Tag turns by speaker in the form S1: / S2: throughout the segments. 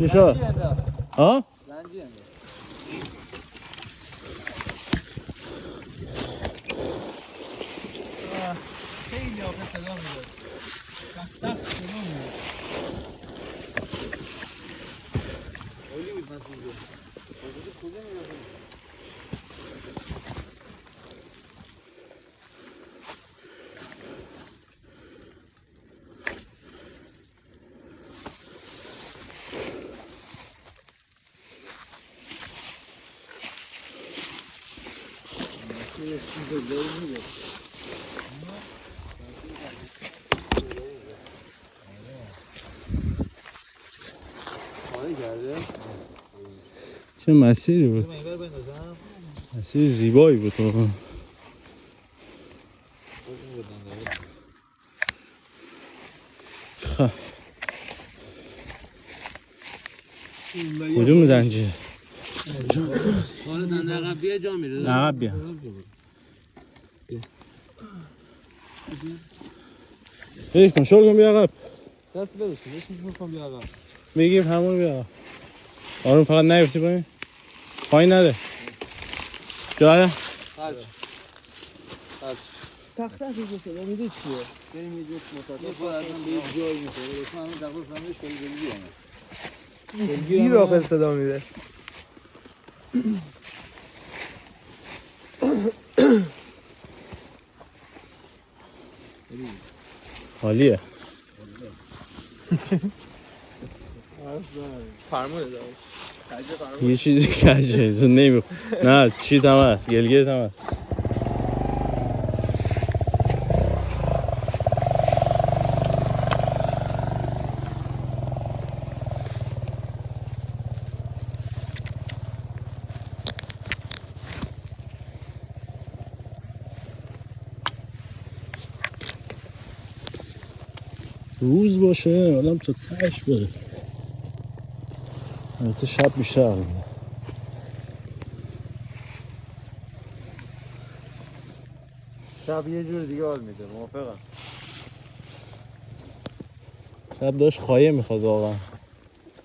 S1: چی شد؟ ها؟
S2: زنجی انده خیلی آقا صدا میداد تخت صدا میداد اولی بود مسیح بود کجا میداد
S1: چه مسیری بود؟ مسیر زیبایی بود واقعا. خب کدوم زنجیره؟
S2: حالا دنده عقب بیا جا میره
S1: عقب بیا بیش کن شل کن بیا عقب
S2: دست بدش بهش میخوام بیا عقب
S1: بگیر همون بیا عقب آروم فقط نیفتی پایین پایین نده جا
S2: هرچ تخته که صدا میده چیه؟ بریم یه جوک مطابق باید ازم به یه جایی میخوره بسم همین دقیقه سمه شلگری
S3: زیر آقل صدا میده
S1: حالیه
S3: فرمونه داشت
S1: یه چیزی کجه تو نمیخون نه چی هم هست گلگیت هم هست روز باشه آدم تا تش بره البته شب بیشتر
S3: شب یه جور دیگه حال میده موافقم
S1: شب داشت خایه میخواد واقعا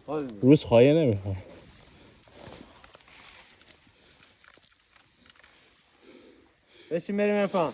S3: حال میده
S1: روز خایه نمیخواد
S3: بشین بریم افهم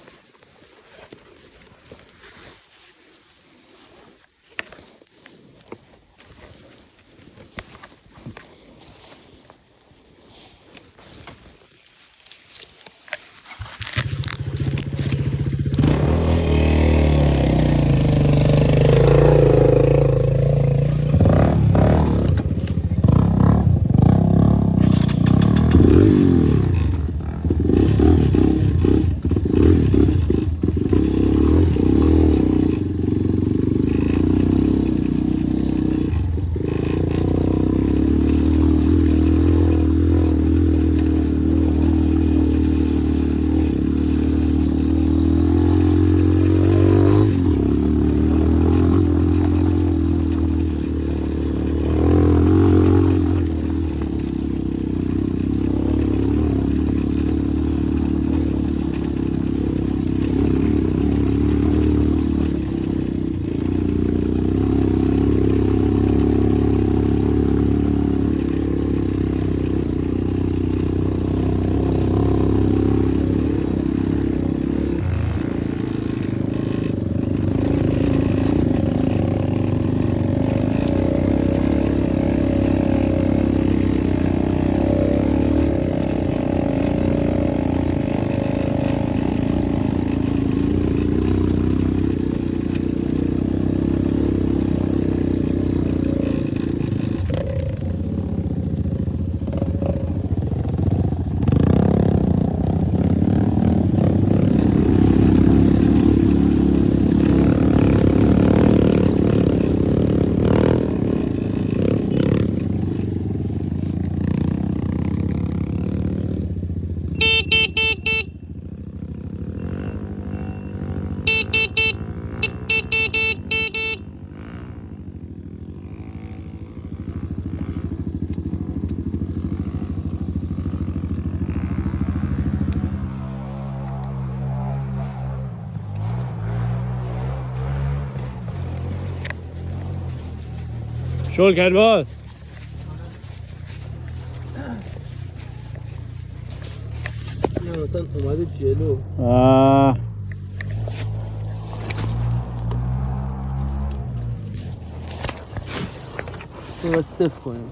S1: شل کرد باز
S2: مثلا اومده جلو. باید صفر کنیم.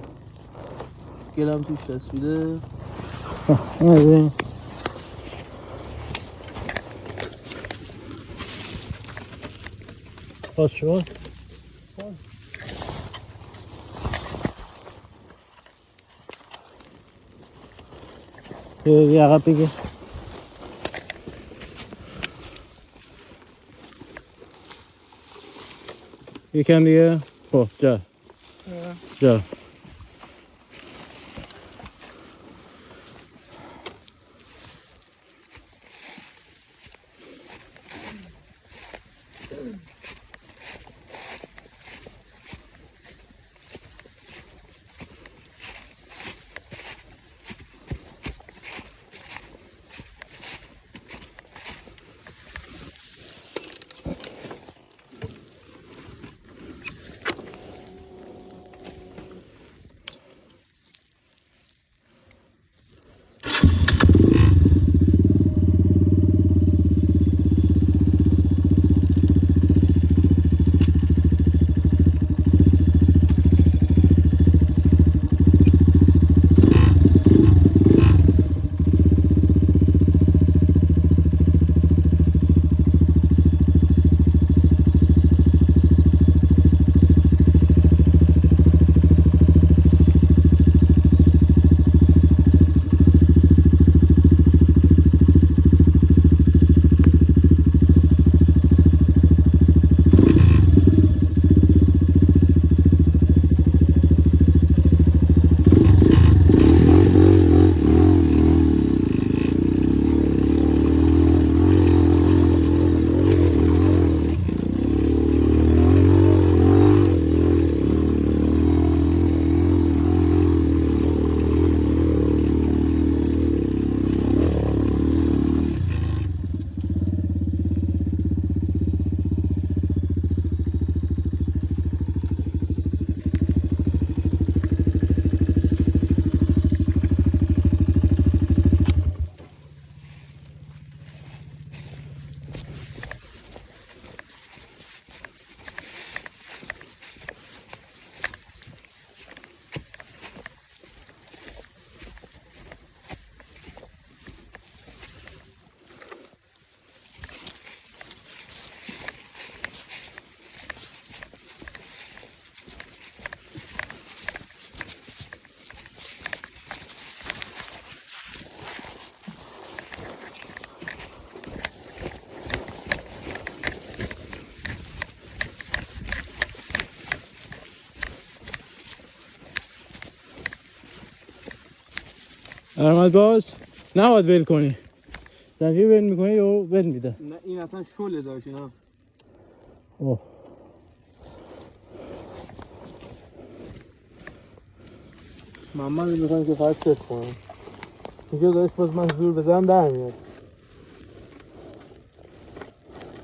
S2: گلم توش رسیده.
S1: آره. باز شما؟ یه عقب بگیر. یکم دیگه. خب جا جا. احمد باز نباید ول کنی. زنجیر ول میکنی یا ول میده.
S2: نه این اصلا شله داشت اینا.
S1: اوه.
S2: محمد میگن که فقط صفر کنم. اینجا داشت باز من زور بزنم در میاد.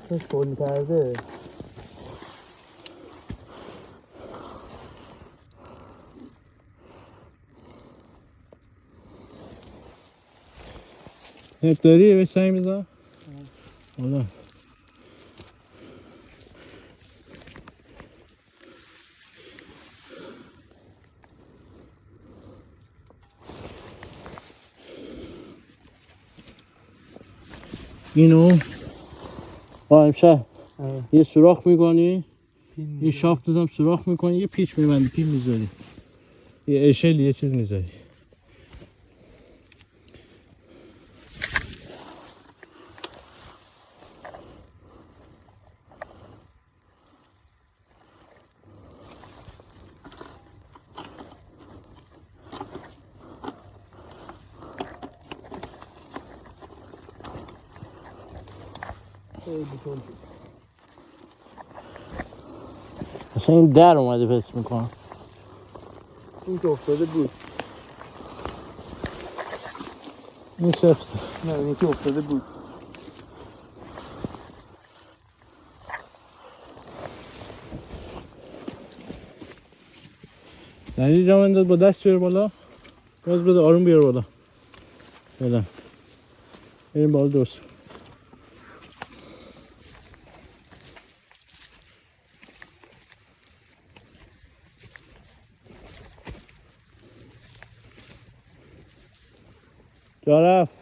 S2: شل کرده.
S1: هپ داری بهش سنگ بزن؟ حالا اینو امشب یه سوراخ میکنی، یه شافت هم سوراخ میکنی، یه پیچ میبندی، پین میذاری، یه اشل یه چیز میذاری. اصلا این در اومده پس میکنم.
S2: این که افتاده بود.
S1: این سفت.
S2: نه این که افتاده بود.
S1: زنجیر جا انداز با دست بیار بالا. باز بده آروم بیار بالا. بله. بریم بالا درست. جا رفت.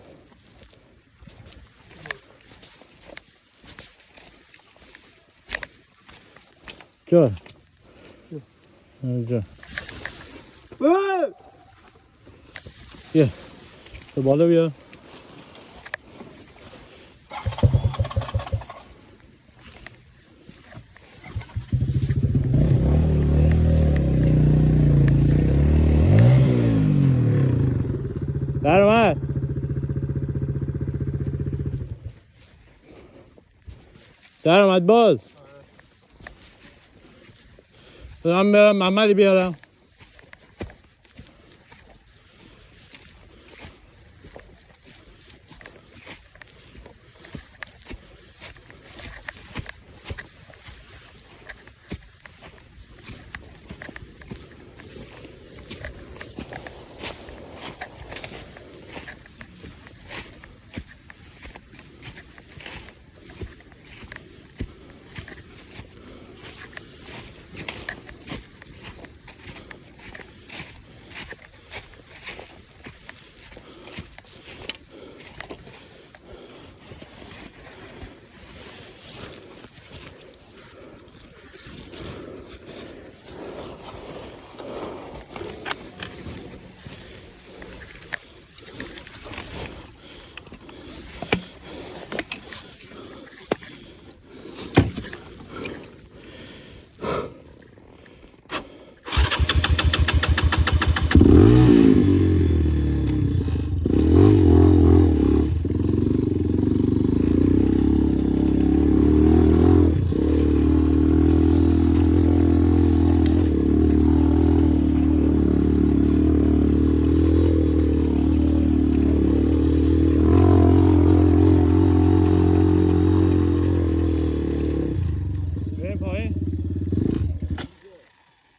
S1: جا. جا. بیا. تو بالا بیا. در اومد. در اومد باز. من برم محمدی بیارم.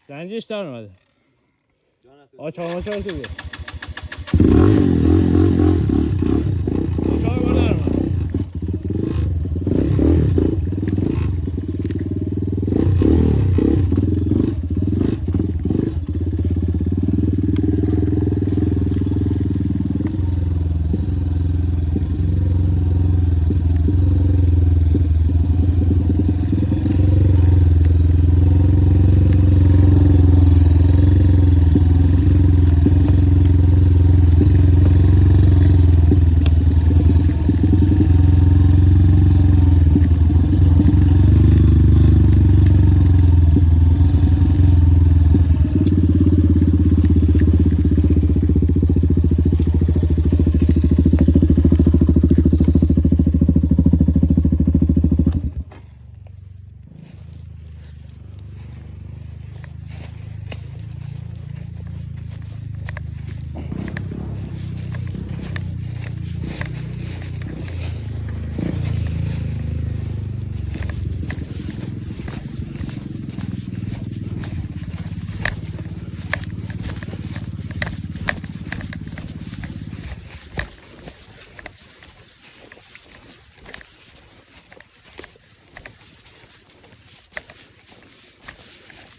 S1: زنجیش در اومده. آچار ماچار تو بیا. آچار بار در اومده.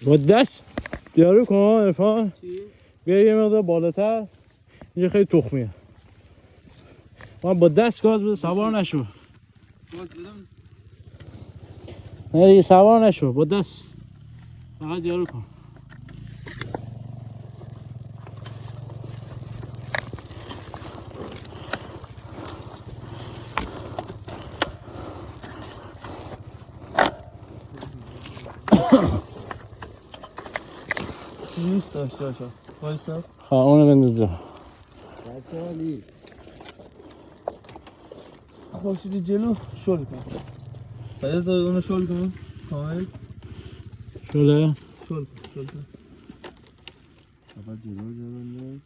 S1: با دست یارو کن عرفان. بیا یه مقدار بالاتر. اینجا خیلی تخمیه. من با دست گاز بده سوار نشو.
S2: گاز بدم؟
S1: نه دیگه سوار نشو با دست. فقط یارو کن.
S2: نیست داشت جاشا بایستا
S1: خواه اونو بنداز جا.
S2: بچه حالی خوشیدی جلو شل کن سعید تا اونو شل کن کامل
S1: شله؟
S2: شل کن سبا جلو جلو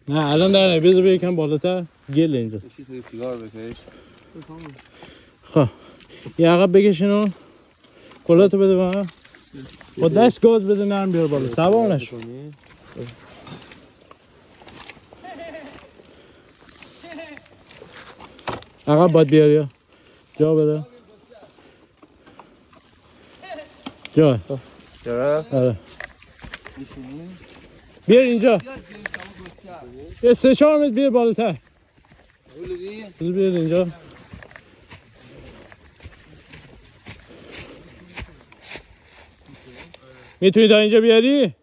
S1: نه الان در نه بذار یکم بالاتر گل اینجا.
S3: بشی توی سیگار بکش.
S1: خواه یه عقب بکشینو کلاتو بده با هم با دست گاز بده نرم بیار بالا سوار نشو. عقب باید بیاری یا جا بره جا
S3: چرا؟
S1: آره
S2: میشینی؟
S1: بیار اینجا
S2: بیاد بریم سمو گستر.
S1: یه 3-4 متر بیار بالاتر
S2: اولوی
S1: بذار بیاد اینجا میتونی تا اینجا بیاری؟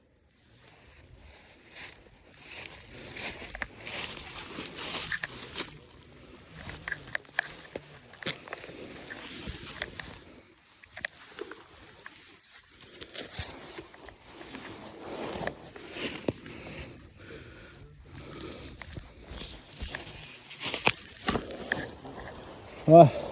S1: آه